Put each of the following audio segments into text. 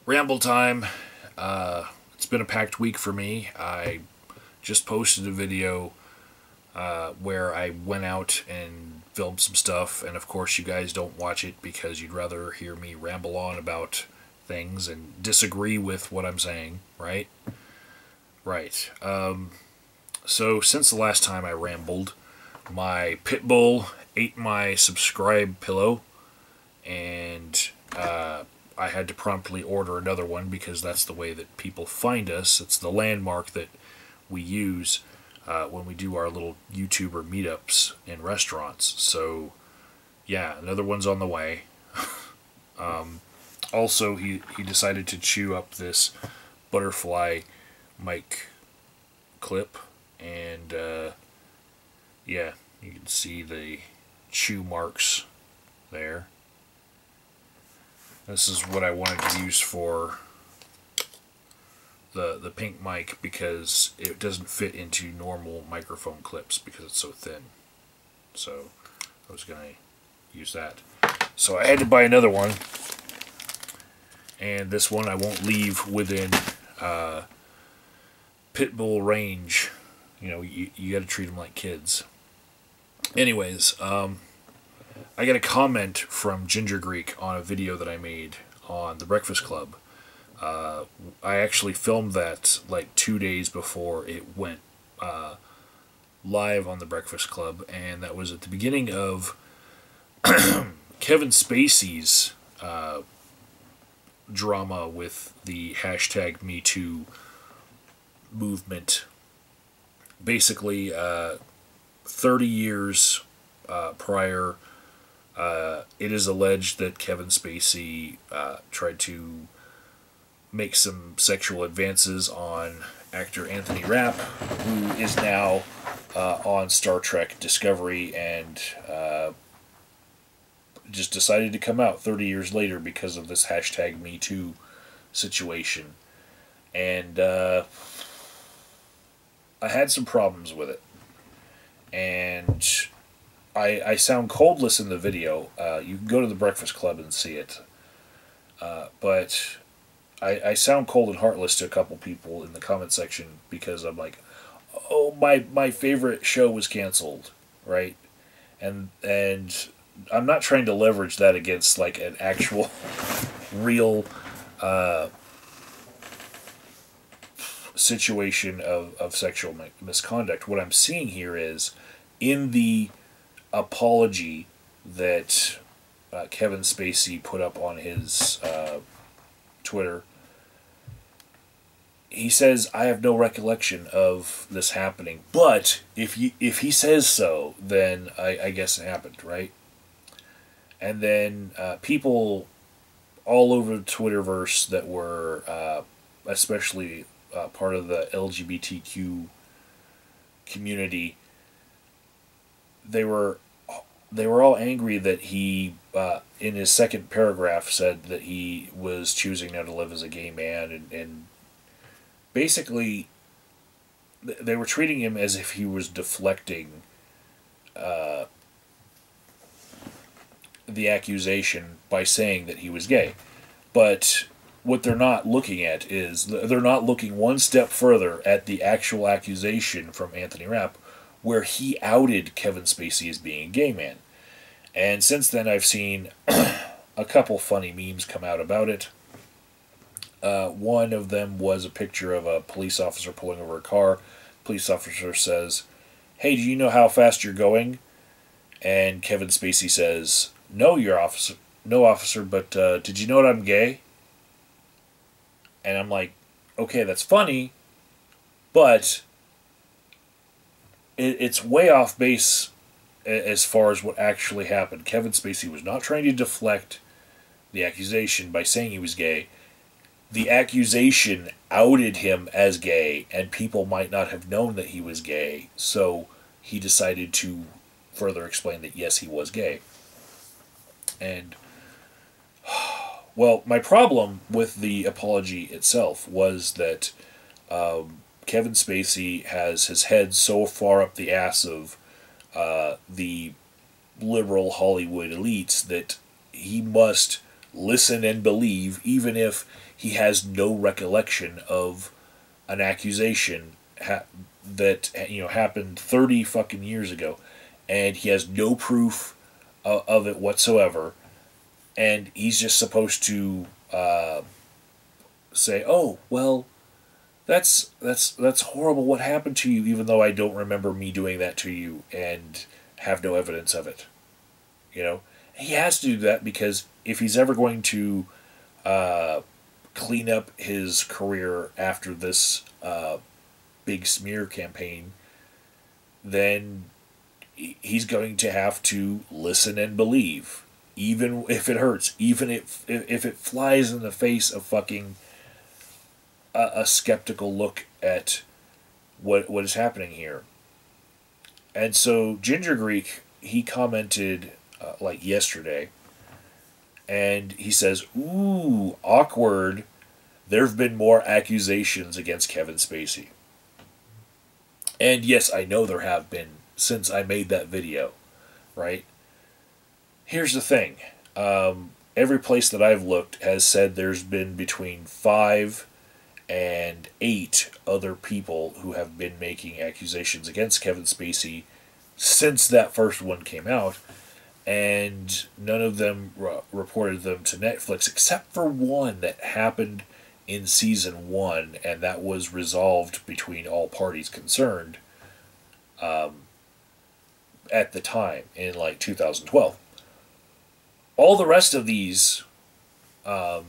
Ramble time. It's been a packed week for me. I just posted a video where I went out and filmed some stuff, and of course, you guys don't watch it because you'd rather hear me ramble on about things and disagree with what I'm saying, right? Right. So, since the last time I rambled, my pit bull ate my subscribe pillow, and I had to promptly order another one because that's the way that people find us. It's the landmark that we use when we do our little YouTuber meetups in restaurants. So, yeah, another one's on the way. Also, he decided to chew up this butterfly mic clip, and yeah, you can see the chew marks there. This is what I wanted to use for the pink mic because it doesn't fit into normal microphone clips because it's so thin. So I was going to use that. So I had to buy another one. And this one I won't leave within pit bull range. You know, you got to treat them like kids. Anyways, I got a comment from Ginger Greek on a video that I made on The Breakfast Club. I actually filmed that like 2 days before it went live on The Breakfast Club, and that was at the beginning of Kevin Spacey's drama with the hashtag #MeToo movement. Basically, 30 years prior, it is alleged that Kevin Spacey tried to make some sexual advances on actor Anthony Rapp, who is now on Star Trek Discovery, and just decided to come out 30 years later because of this hashtag #MeToo situation. And I had some problems with it. And I sound coldless in the video. You can go to The Breakfast Club and see it. But I sound cold and heartless to a couple people in the comment section because I'm like, oh, my favorite show was canceled, right? And I'm not trying to leverage that against like an actual real situation of sexual misconduct. What I'm seeing here is in the apology that Kevin Spacey put up on his Twitter, he says, I have no recollection of this happening, but if he says so, then I guess it happened, right? And then people all over the Twitterverse that were especially part of the LGBTQ community, they were all angry that he, in his second paragraph, said that he was choosing now to live as a gay man, and basically they were treating him as if he was deflecting the accusation by saying that he was gay. But what they're not looking at is, they're not looking one step further at the actual accusation from Anthony Rapp, where he outed Kevin Spacey as being a gay man. And since then, I've seen a couple funny memes come out about it. One of them was a picture of a police officer pulling over a car. Police officer says, hey, do you know how fast you're going? And Kevin Spacey says, no, officer, but did you know that I'm gay? And I'm like, okay, that's funny, but it's way off base as far as what actually happened. Kevin Spacey was not trying to deflect the accusation by saying he was gay. The accusation outed him as gay, and people might not have known that he was gay, so he decided to further explain that, yes, he was gay. And, well, my problem with the apology itself was that Kevin Spacey has his head so far up the ass of the liberal Hollywood elites that he must listen and believe, even if he has no recollection of an accusation that happened 30 fucking years ago, and he has no proof of it whatsoever, and he's just supposed to say, "Oh, well, that's horrible. What happened to you?" Even though I don't remember me doing that to you, and have no evidence of it. He has to do that because if he's ever going to clean up his career after this big smear campaign, then he's going to have to listen and believe, even if it hurts, even if it flies in the face of fucking a skeptical look at what is happening here. And so Ginger Greek, he commented like yesterday, and he says, "Ooh, awkward. There have been more accusations against Kevin Spacey." And yes, I know there have been since I made that video, right? Here's the thing. Every place that I've looked has said there's been between 5 and 8 other people who have been making accusations against Kevin Spacey since that first one came out, and none of them reported them to Netflix except for one that happened in season 1, and that was resolved between all parties concerned at the time in like 2012. All the rest of these, I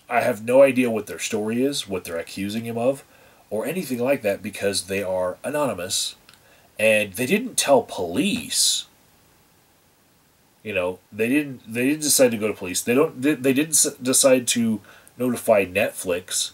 have no idea what their story is, what they're accusing him of, or anything like that, because they are anonymous, and they didn't tell police. They didn't decide to go to police. They didn't decide to notify Netflix.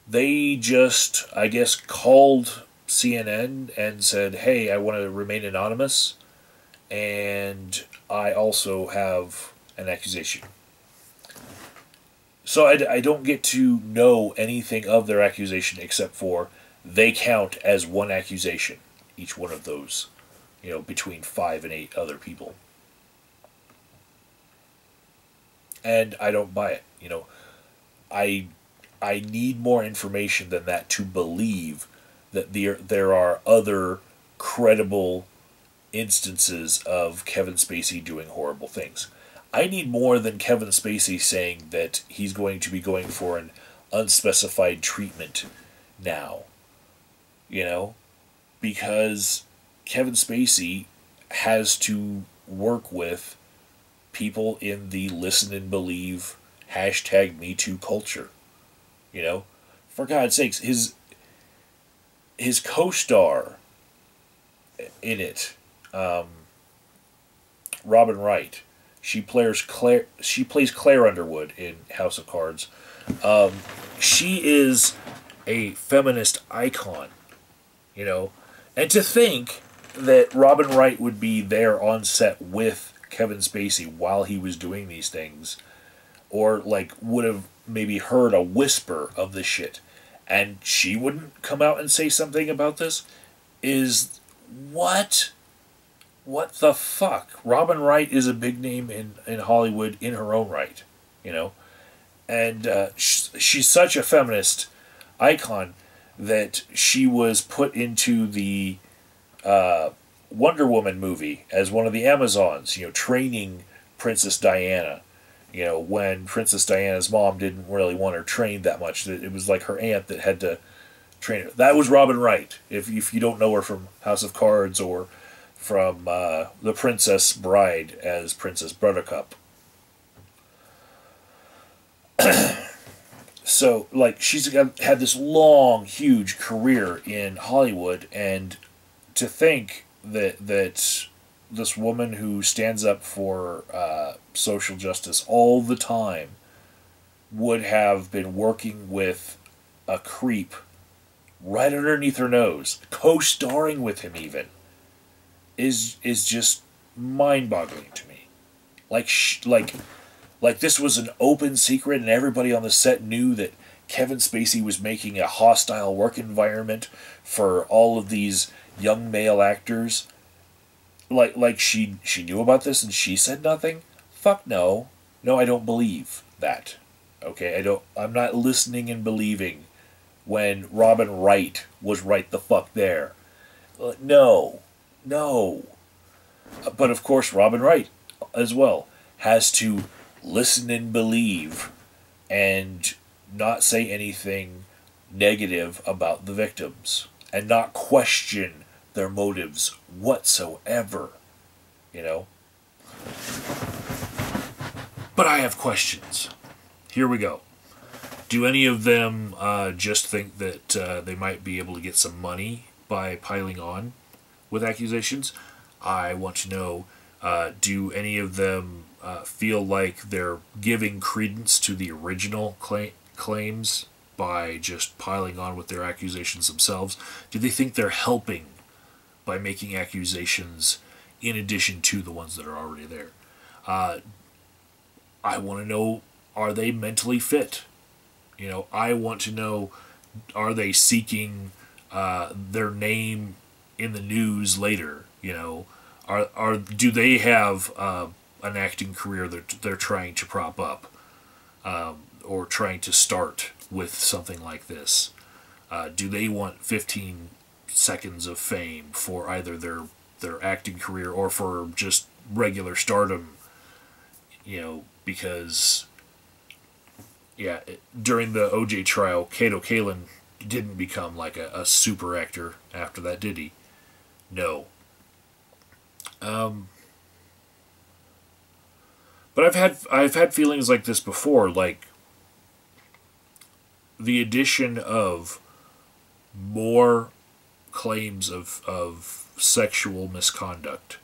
They just, I guess, called CNN and said, "Hey, I want to remain anonymous, and I also have an accusation." So I don't get to know anything of their accusation except for they count as one accusation, each one of those, between 5 and 8 other people. And I don't buy it. I need more information than that to believe that there are other credible instances of Kevin Spacey doing horrible things. I need more than Kevin Spacey saying that he's going to be going for an unspecified treatment now. Because Kevin Spacey has to work with people in the listen and believe #MeToo culture. For God's sakes, his co-star in it, Robin Wright, she plays Claire Underwood in House of Cards. She is a feminist icon, and to think that Robin Wright would be there on set with Kevin Spacey while he was doing these things, or would have maybe heard a whisper of this shit, and she wouldn't come out and say something about this, is what the fuck? Robin Wright is a big name in Hollywood in her own right, and she's such a feminist icon that she was put into the Wonder Woman movie as one of the Amazons, training Princess Diana. When Princess Diana's mom didn't really want her trained that much. It was like her aunt that had to train her. That was Robin Wright, if you don't know her from House of Cards or from The Princess Bride as Princess Buttercup. So, she's had this long, huge career in Hollywood, and to think that this woman who stands up for social justice all the time would have been working with a creep right underneath her nose, co-starring with him even, is just mind-boggling to me. Like this was an open secret, and everybody on the set knew that Kevin Spacey was making a hostile work environment for all of these young male actors. She knew about this and she said nothing? Fuck no. No, I don't believe that. Okay, I'm not listening and believing when Robin Wright was right the fuck there. No. No. But of course, Robin Wright as well has to listen and believe and not say anything negative about the victims and not question their motives whatsoever. You know? But I have questions. Here we go. Do any of them just think that they might be able to get some money by piling on with accusations? I want to know, do any of them feel like they're giving credence to the original claims by just piling on with their accusations themselves? Do they think they're helping by making accusations in addition to the ones that are already there? I want to know, are they mentally fit? You know, I want to know, are they seeking their name in the news later? You know, do they have an acting career that they're trying to prop up, or trying to start with something like this? Do they want 15 seconds of fame for either their acting career or for just regular stardom? You know, because yeah, during the OJ trial, Kato Kalin didn't become like a super actor after that, did he? No. But I've had feelings like this before, like the addition of more claims of sexual misconduct.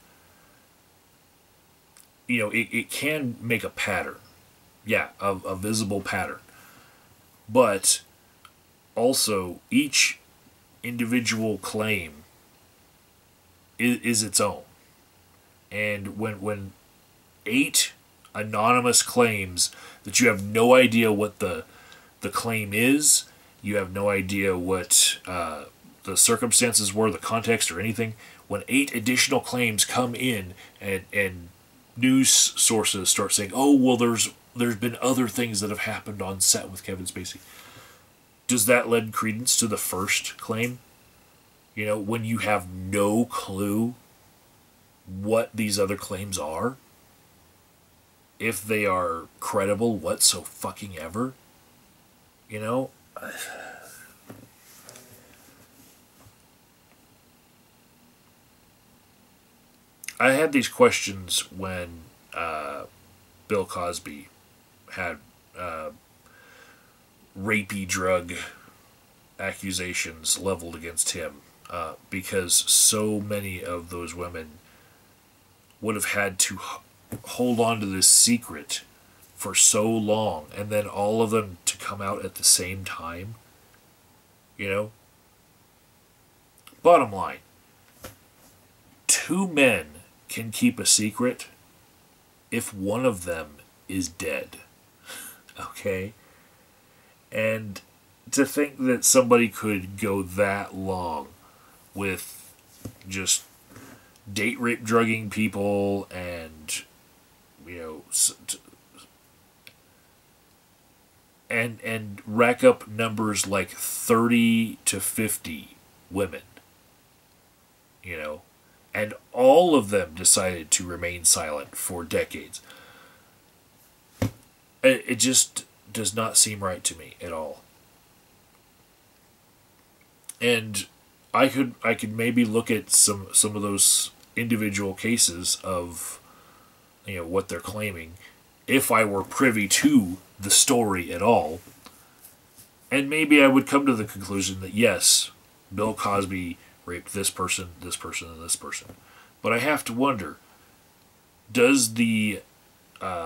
You know, it can make a pattern. Yeah, a visible pattern. But also, each individual claim is its own. And when 8 anonymous claims that you have no idea what the claim is, you have no idea what the circumstances were, the context, or anything, when 8 additional claims come in and news sources start saying, oh, well, there's been other things that have happened on set with Kevin Spacey. Does that lend credence to the first claim? You know, when you have no clue what these other claims are, if they are credible whatsoever, you know? I had these questions when Bill Cosby had rapey drug accusations leveled against him, because so many of those women would have had to hold on to this secret for so long, and then all of them to come out at the same time. You know? Bottom line, 2 men can keep a secret if one of them is dead. Okay? And to think that somebody could go that long with just date rape drugging people and, you know, and rack up numbers like 30 to 50 women, you know, and all of them decided to remain silent for decades. It just does not seem right to me at all. And I could maybe look at some of those individual cases of, you know, what they're claiming, if I were privy to the story at all, and maybe I would come to the conclusion that yes, Bill Cosby raped this person, and this person. But I have to wonder, does the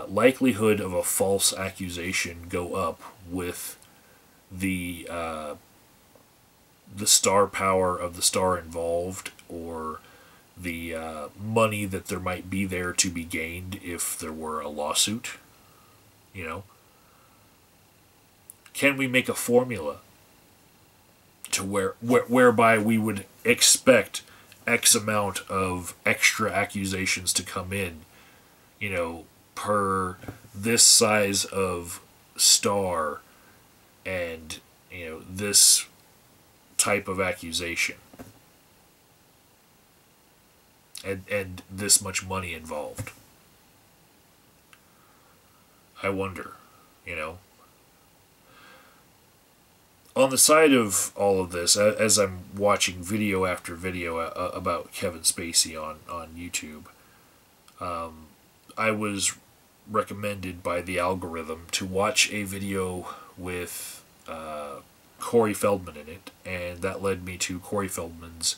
likelihood of a false accusation go up with the star power of the star involved, or the money that there might be there to be gained if there were a lawsuit? You know? Can we make a formula to whereby we would expect X amount of extra accusations to come in, you know, per this size of star and, this type of accusation and this much money involved. I wonder, you know. On the side of all of this, as I'm watching video after video about Kevin Spacey on YouTube, I was recommended by the algorithm to watch a video with Corey Feldman in it, and that led me to Corey Feldman's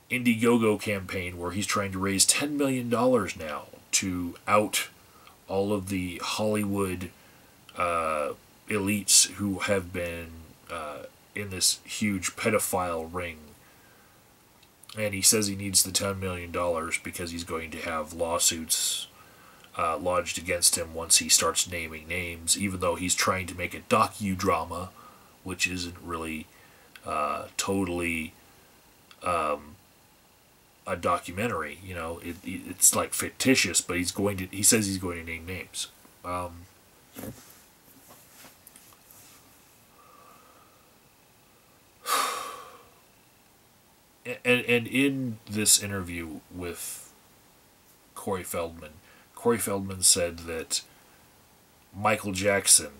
Indiegogo campaign, where he's trying to raise $10 million now to out all of the Hollywood elites who have been in this huge pedophile ring. And he says he needs the $10 million because he's going to have lawsuits lodged against him once he starts naming names, even though he's trying to make a docudrama, which isn't really totally a documentary. You know, it's like fictitious, but he says he's going to name names. And in this interview with Corey Feldman said that Michael Jackson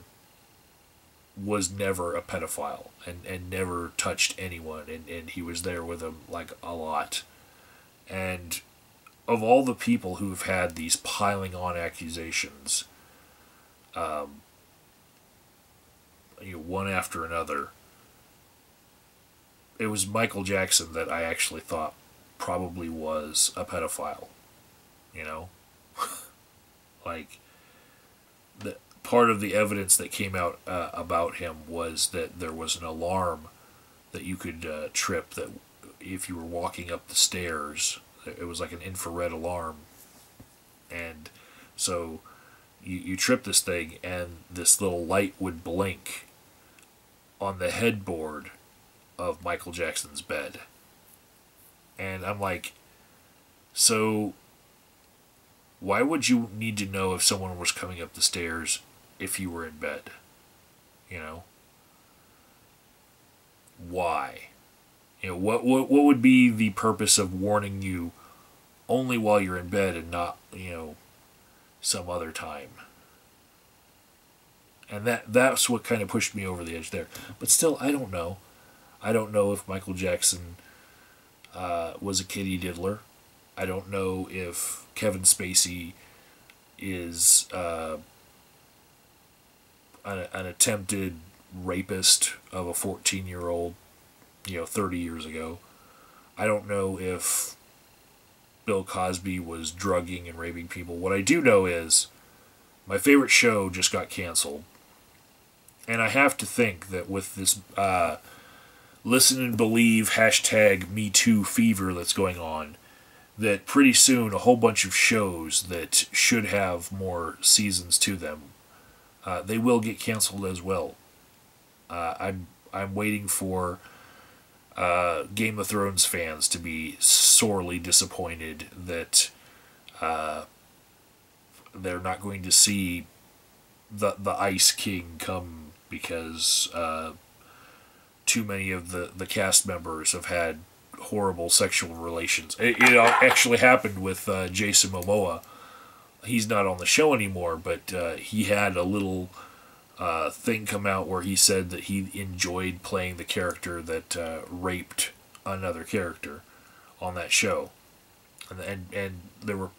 was never a pedophile and never touched anyone, and he was there with him like a lot. And of all the people who've had these piling on accusations, one after another, it was Michael Jackson that I actually thought probably was a pedophile. You know? Like, part of the evidence that came out about him was that there was an alarm that you could trip that if you were walking up the stairs. It was like an infrared alarm. And so you trip this thing and this little light would blink on the headboard of Michael Jackson's bed. And I'm like, so why would you need to know if someone was coming up the stairs if you were in bed? You know? Why? You know, what would be the purpose of warning you only while you're in bed and not, some other time? And that's what kind of pushed me over the edge there. But still, I don't know. I don't know if Michael Jackson was a kitty diddler. I don't know if Kevin Spacey is an attempted rapist of a 14-year-old, 30 years ago. I don't know if Bill Cosby was drugging and raping people. What I do know is my favorite show just got canceled. And I have to think that with this listen and believe #MeToo fever that's going on, that pretty soon a whole bunch of shows that should have more seasons to them, they will get canceled as well. I'm waiting for Game of Thrones fans to be sorely disappointed that they're not going to see the Ice King come because too many of the cast members have had horrible sexual relations. It actually happened with Jason Momoa. He's not on the show anymore, but he had a little thing come out where he said that he enjoyed playing the character that raped another character on that show. And there were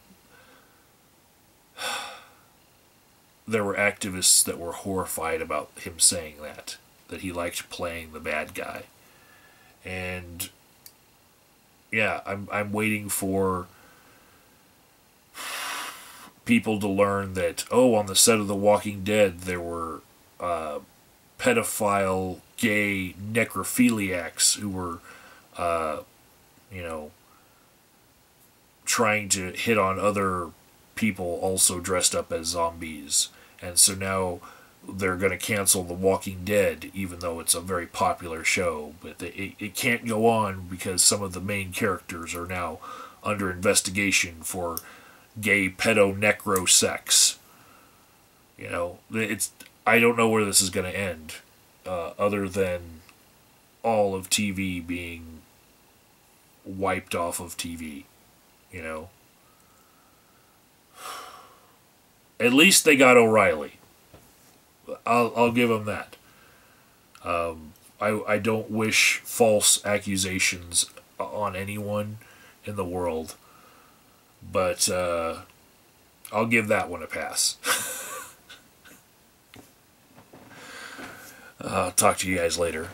activists that were horrified about him saying that he liked playing the bad guy. And yeah, I'm waiting for people to learn that, on the set of The Walking Dead there were pedophile, gay necrophiliacs who were trying to hit on other people also dressed up as zombies. And so now they're going to cancel The Walking Dead, even though it's a very popular show. But it can't go on because some of the main characters are now under investigation for gay pedo-necro sex. You know, I don't know where this is going to end, other than all of TV being wiped off of TV. You know, at least they got O'Reilly. I'll give them that. I don't wish false accusations on anyone in the world, but I'll give that one a pass. I'll talk to you guys later.